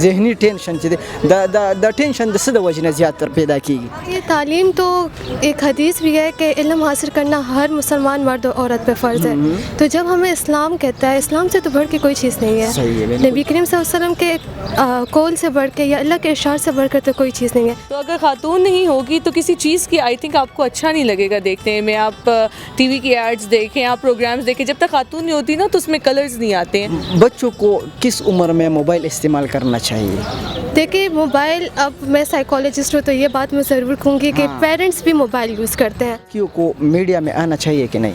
ذهني ټینشن چې د ټینشن د څه د وجې نه زیات پیدا کیږي؟ یہ تعلیم تو ایک حدیث بھی ہے کہ علم حاصل کرنا ہر مسلمان مرد و عورت پہ فرض ہے. تو جب ہمیں اسلام کہتا ہے اسلام سے تو بڑھ کے کوئی چیز نہیں ہے. نبی کریم صلی اللہ علیہ وسلم کے قول سے بڑھ کے یا اللہ کے ارشاد سے بڑھ کر تو کوئی چیز نہیں ہے. تو اگر خاتون نہیں ہوگی تو کسی چیز کی آئی تھنک آپ کو اچھا نہیں لگے گا دیکھنے میں. آپ ٹی وی کی ایڈز دیکھیں, آپ پروگرامز دیکھیں, جب تک خاتون نہیں ہوتی نا تو اس میں کلرز نہیں آتے ہیں. بچوں کو کس عمر میں موبائل استعمال کرنا چاہیے؟ دیکھیے موبائل, اب میں سائیکالوجسٹ ہوں تو یہ بات میں ضرور کہوں گی کہ پیرنٹس بھی موبائل یوز کرتے ہیں. لڑکیوں کو میڈیا میں آنا چاہیے کہ نہیں؟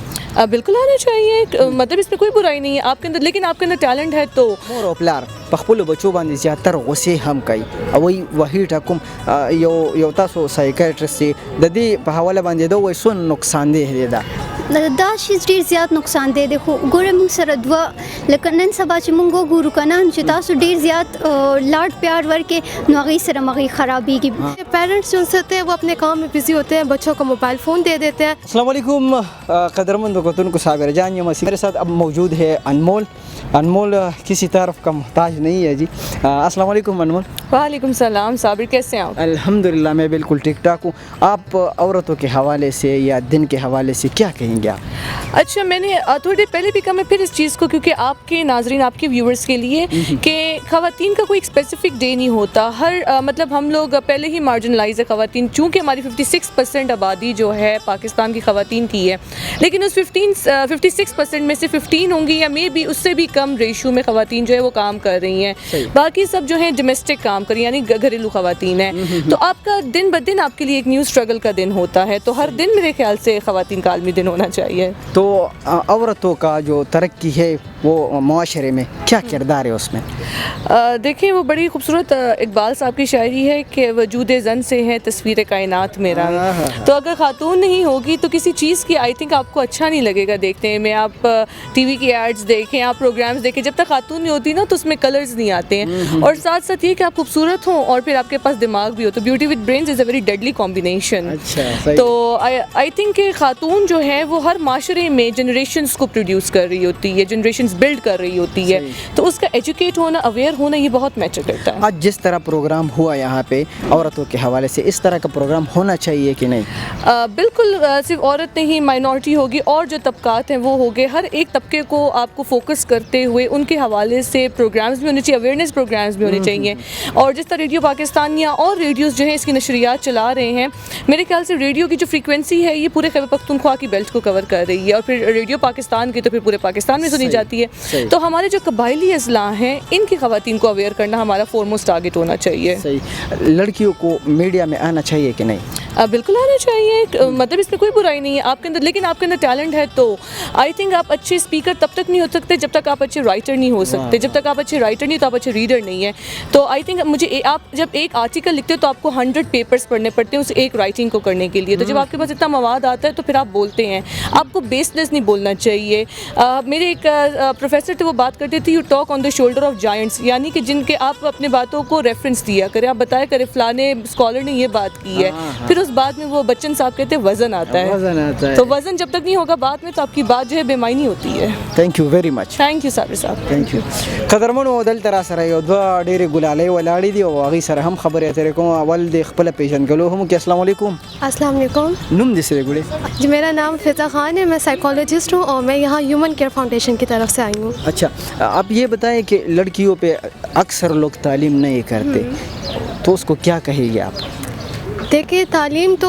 بالکل آنا چاہیے, مطلب اس میں کوئی برائی نہیں ہے آپ کے اندر, لیکن آپ کے اندر ټیلنٹ ہے تو مور او پلار په خپلو بچو باندې زیاتره غصې هم کوي او وحي ټاکم یو تاسو سایکیاټرسټ دی د دې په حواله باندې دا وایي څو نقصان دی دا دا شی ډیر زیات نقصان دی. خو ګوره موږ سره دوه لکه نن سبا چې موږ وګورو که نه چې تاسو ډیر زیات لاډ پیار ورکې نو هغې سره مغې خرابېږي. پیرنٹس جو ہوتے ہیں وہ اپنے کام میں بزی ہوتے ہیں, بچوں کو موبائل فون دے دیتے ہیں. السلام علیکم قدرمند کتن کو صابر جان, یہ میرے ساتھ اب موجود ہے انمول. انمول کسی طرف کا محتاج نہیں ہے جی. السلام علیکم انمول. وعلیکم السلام. صابر کیسے ہیں آپ؟ الحمدللہ میں بالکل ٹھیک ٹھاک ہوں. آپ عورتوں کے حوالے سے یا دن کے حوالے سے کیا کہیں گے آپ؟ اچھا, میں نے تھوڑی دیر پہلے بھی کہا, میں پھر اس چیز کو کیونکہ آپ کے ناظرین, آپ کے ویورز کے لیے کہ خواتین کا کوئی ایک اسپیسیفک ڈے نہیں ہوتا. ہر مطلب ہم لوگ پہلے ہی مارجنلائز ہے خواتین, چونکہ ہماری 56% آبادی جو ہے پاکستان کی خواتین کی ہے, لیکن اس 56% میں سے 15 ہوں گی یا مے بی اس سے بھی کم ریشو میں خواتین جو ہے وہ کام کر رہی ہیں. باقی سب جو ہیں ڈومیسٹک کام کر رہی ہیں, یعنی گھریلو خواتین ہیں. تو آپ کا دن بدن آپ کے لیے ایک نیو اسٹرگل کا دن ہوتا ہے, تو ہر دن میرے خیال سے خواتین کا عالمی دن ہونا چاہیے. تو عورتوں کا جو ترقی ہے وہ معاشرے میں کیا کردار ہے اس میں؟ دیکھیں وہ بڑی خوبصورت اقبال صاحب کی شاعری ہے کہ وجود زن سے ہے تصویر کائنات میرا. تو اگر خاتون نہیں ہوگی تو کسی چیز کی آئی تھنک آپ کو اچھا نہیں لگے گا دیکھنے میں. آپ ٹی وی کی ایڈز دیکھیں, آپ پروگرامز دیکھیں, جب تک خاتون نہیں ہوتی نا تو اس میں کلرز نہیں آتے ہیں. اور ساتھ ساتھ یہ کہ آپ خوبصورت ہوں اور پھر آپ کے پاس دماغ بھی ہو, تو beauty with brains is a very deadly combination. تو آئی تھنک کہ خاتون جو ہے وہ ہر معاشرے میں جنریشنز کو پروڈیوس کر رہی ہوتی ہے, جنریشنز بلڈ کر رہی ہوتی ہے. تو اس کا ایجوکیٹ ہونا, اویئر ہونا, یہ بہت میٹر کرتا ہے. آج جس طرح پروگرام ہوا یہاں پہ عورتوں کے حوالے سے, اس طرح کا پروگرام ہونا چاہیے کہ نہیں؟ بالکل, صرف عورت نہیں, مائنورٹی ہوگی اور جو طبقات ہیں وہ ہو گئے. ہر ایک طبقے کو آپ کو فوکس کرتے ہوئے ان کے حوالے سے پروگرامز بھی ہونے چاہیے, اویئرنیس پروگرامز بھی ہونے چاہیے. اور جس طرح ریڈیو پاکستان یا اور ریڈیوز جو ہیں اس کی نشریات چلا رہے ہیں, میرے خیال سے ریڈیو کی جو فریکوینسی ہے یہ پورے خیبر پختونخوا کی بیلٹ کو کور کر رہی ہے, اور پھر ریڈیو پاکستان کی تو پھر پورے پاکستان میں سنی جاتی ہے. تو ہمارے جو قبائلی اضلاع ہیں ان کی خواتین کو اویئر کرنا ہمارا فورموسٹ ٹارگیٹ ہونا چاہیے. لڑکیوں کو میڈیا میں آنا چاہیے کہ نہیں؟ بالکل آنا چاہیے, مطلب اس میں کوئی برائی نہیں ہے آپ کے اندر, لیکن آپ کے اندر ٹیلنٹ ہے تو آئی تھنک آپ اچھے اسپیکر تب تک نہیں ہو سکتے جب تک آپ اچھے رائٹر نہیں ہو سکتے. جب تک آپ اچھے رائٹر نہیں تو آپ اچھے ریڈر نہیں ہیں. تو آئی تھنک مجھے آپ جب ایک آرٹیکل لکھتے ہو تو آپ کو 100 پیپرز پڑھنے پڑتے ہیں اس ایک رائٹنگ کو کرنے کے لیے. تو جب آپ کے پاس اتنا مواد آتا ہے تو پھر آپ بولتے ہیں, آپ کو بیس لیس نہیں بولنا چاہیے. میرے ایک پروفیسر تھے, وہ بات کرتے تھے you talk on the shoulder of giants, یعنی کہ جن کے آپ اپنے باتوں کو ریفرنس دیا کریں, آپ بتایا کریں فلانے اسکالر نے یہ بات کی ہے. پھر اس بات میں وہ بچن صاحب کہتے ہیں وزن آتا ہے. تو وزن جب تک نہیں ہوگا بات میں تو آپ کی بات جو ہے بے معنی ہوتی ہے. Thank you very much. Thank you Sabir Sahib. Thank you. قدرمنو دلته را سره یو دوه ډېرې ګلالۍ ولاړې دي او هغې سره هم خبرې اترې کوم. اول د خپله پېژندګلو هم وکړي. السلام علیکم. السلام علیکم. نوم دې څه دی ګوړې؟ جی میرا نام فضا خان ہے, میں سائیکالوجسٹ ہوں اور میں یہاں ہیومن کیئر فاؤنڈیشن کی طرف سے آئی ہوں. اچھا, آپ یہ بتائیں کہ لڑکیوں پہ اکثر لوگ تعلیم نہیں کرتے, تو اس کو کیا کہے گی آپ؟ دیکھیے تعلیم تو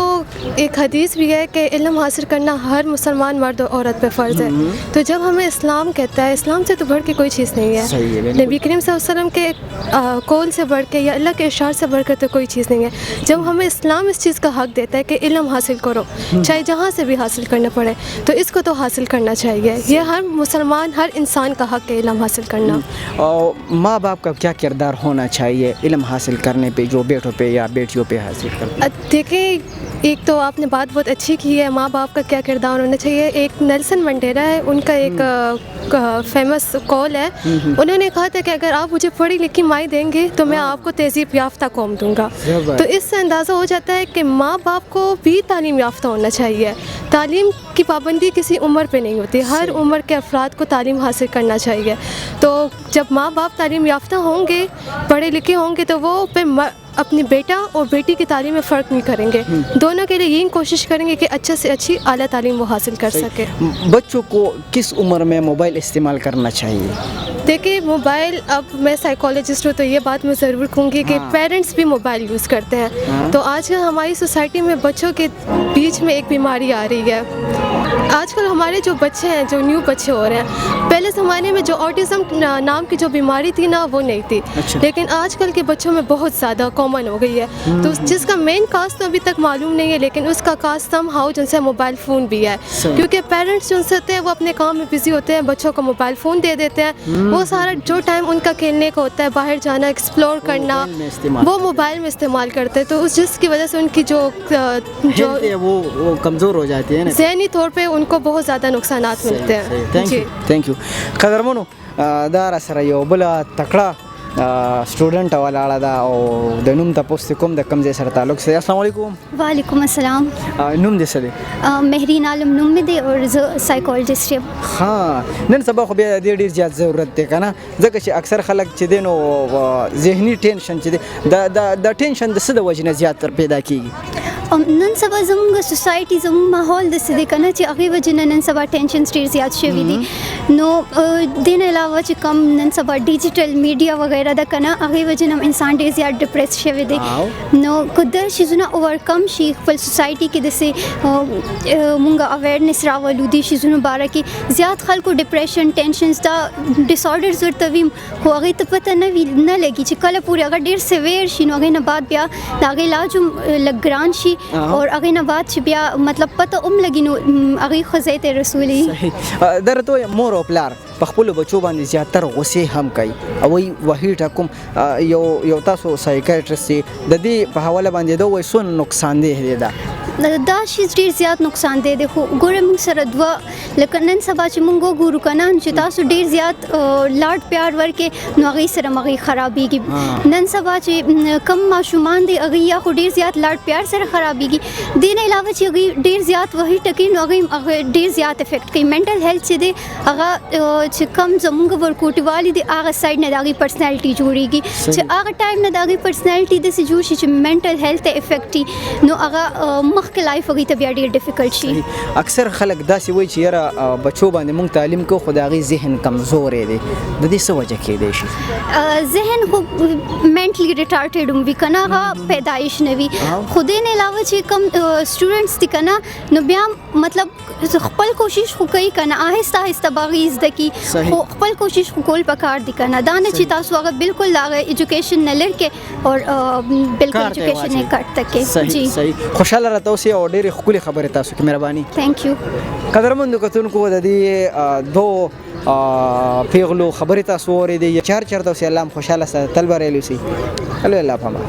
ایک حدیث بھی ہے کہ علم حاصل کرنا ہر مسلمان مرد و عورت پہ فرض ہے. تو جب ہمیں اسلام کہتا ہے اسلام سے تو بڑھ کے کوئی چیز نہیں ہے. نبی کریم صلی اللہ علیہ وسلم کے قول سے بڑھ کے یا اللہ کے ارشاد سے بڑھ کر تو کوئی چیز نہیں ہے. جب ہمیں اسلام اس چیز کا حق دیتا ہے کہ علم حاصل کرو, چاہے جہاں سے بھی حاصل کرنا پڑے, تو اس کو تو حاصل کرنا چاہیے. یہ ہر مسلمان, ہر انسان کا حق ہے علم حاصل کرنا. اور ماں باپ کا کیا کردار ہونا چاہیے علم حاصل کرنے پہ, جو بیٹوں پہ یا بیٹیوں پہ حاصل کرتے ہیں؟ دیکھیں ایک تو آپ نے بات بہت اچھی کی ہے, ماں باپ کا کیا کردار ہونا چاہیے. ایک نیلسن منڈیلا ہے, ان کا ایک فیمس کال ہے, انہوں نے کہا تھا کہ اگر آپ مجھے پڑھی لکھی مائی دیں گے تو میں آپ کو تہذیب یافتہ قوم دوں گا. تو اس سے اندازہ ہو جاتا ہے کہ ماں باپ کو بھی تعلیم یافتہ ہونا چاہیے. تعلیم کی پابندی کسی عمر پہ نہیں ہوتی, ہر عمر کے افراد کو تعلیم حاصل کرنا چاہیے. تو جب ماں باپ تعلیم یافتہ ہوں گے, پڑھے لکھے ہوں گے, تو وہ پھر اپنی بیٹا اور بیٹی کی تعلیم میں فرق نہیں کریں گے, دونوں کے لیے یہی کوشش کریں گے کہ اچھے سے اچھی اعلیٰ تعلیم وہ حاصل کر سکے. بچوں کو کس عمر میں موبائل استعمال کرنا چاہیے؟ دیکھیے موبائل, اب میں سائیکالوجسٹ ہوں تو یہ بات میں ضرور کہوں گی کہ پیرنٹس بھی موبائل یوز کرتے ہیں. تو آج کل ہماری سوسائٹی میں بچوں کے بیچ میں ایک بیماری آ رہی ہے. آج کل ہمارے جو بچے ہیں, جو نیو بچے ہو رہے ہیں, پہلے زمانے میں جو آٹزم نام کی جو بیماری تھی نا وہ نہیں تھی, لیکن آج کل کے بچوں میں بہت زیادہ کامن ہو گئی ہے. تو جس کا مین کاز تو ابھی تک معلوم نہیں ہے, لیکن اس کا کاز سم ہاؤ جن سے موبائل فون بھی ہے, کیونکہ پیرنٹس جو سے ہوتے ہیں وہ اپنے کام میں بزی ہوتے ہیں, بچوں کو موبائل فون دے دیتے ہیں. وہ سارا جو ٹائم ان کا کھیلنے کا ہوتا ہے, باہر جانا, ایکسپلور کرنا, وہ موبائل میں استعمال کرتے ہیں. تو اس جس کی وجہ سے ان کی جو وہ کمزور ہو جاتی ہے, ذہنی طور پہ ان کو بہت زیادہ نقصانات ملتے ہیں. جی تھینک یو. قدرمنو دا سره یو بل تکړه سټوډنټ ولاړه ده او د نوم تاسو کوم د کم ځای سره تعلق سره. السلام علیکم. وعلیکم السلام. نوم دې څه دی؟ مهرین عالم نوم مې دی او زه سایکالوجسټ یم. ها, نن سبا خو بیا د ډیر زیات ضرورت دی کنه, ځکه چې اکثر خلک چې دی نو ذهني ټینشن چې دی د ټینشن د څه د وجې نه زیات پیدا کیږي؟ نن سبا زموږ سوسایټي زموږ ماحول داسې دی که نه چې هغې وجې نه نن سبا ټینشنز ډېر زیات شوي دي. نو دې نه علاوه چې کم نن سبا ډیجیټل میډیا وغیره ده که نه, هغې وجې نه هم انسان ډېر زیات ډپریس شوی دی. نو که دا شیزونه اوورکم شي, خپل سوسایټي کې داسې مونږ اویرنس راولو دې شیزونو باره کې. زیات خلکو ډپریشن, ټینشنز دا ډسارډرز ورته ویم, خو هغې ته پته نه لګي چې کله پورې هغه ډېر سویر شي نو هغې نه بعد بیا د هغې علاج هم لږ ګران شي, اور هغې نه بعد چې بیا مطلب پته هم لګي نو هغې ښځې ته رسولي. درته مور او پلار په خپلو بچو باندې زیاتر غصې هم کوي او وایي وحید حکم یو تاسو سایکیاټرسټ دی, د دې په حواله باندې دا وایي څونه نقصاندې دی دا؟ دا شیز ډېر زیات نقصان دی. خو ګوره موږ سره دوه لکه نن سبا چې موږ وګورو که نه چې تاسو ډېر زیات لاډ پیار ورکې نو هغې سره هغې خرابېږي. نن سبا چې کم ماشومان دی هغې یا خو ډېر زیات لاډ پیار سره خرابېږي. دې نه علاوه چې هغې ډېر زیات وحی ټکي نو هغې ډېر زیات افیکټ کوي. منټل هیلث چې دی هغه چې کم زموږ ورکوټي والي دی هغه سایډ نه د هغې پرسنالټي جوړېږي, چې هغه ټایم نه د هغې پرسنالټي داسې جوړ شي چې منټل هیلث ته افیکټ وي, نو هغه مخکې لایف هغې ته بیا ډېر ډیفیکلټ شي. اکثر خلک داسې وایي چې یاره بچو باندې موږ تعلیم کوو خو د هغې ذهن کمزوری دی, د دې څه وجه کیدی شي؟ ذهن خو مینټلی ریټارټډ هم وي که نه, هغه پیدایش نه وي. خو دې نه علاوه چې کم سټوډنټس دي که نه نو بیا مطلب خپل کوشش خو کوي که نه, آهسته آهسته به هغې زده کړي, خو خپل کوشش خو کول پکار دي که نه. دا نه چې تاسو هغه بالکل د هغه ایجوکیشن نه لرې کړئ او بالکل ایجوکیشن یې کټ ته کړئ. جی صحیح. خوشحاله راته اوسئ او ډېرې ښکلې خبرې تاسو کې, مهرباني. Thank you. قدرمندو کتونکو, د دې دو پیغلو خبرې تاسو اورېدې, چارچرته اوسئ, الله هم خوشحاله ساتي, تل بریالي اوسئ. الله پامان.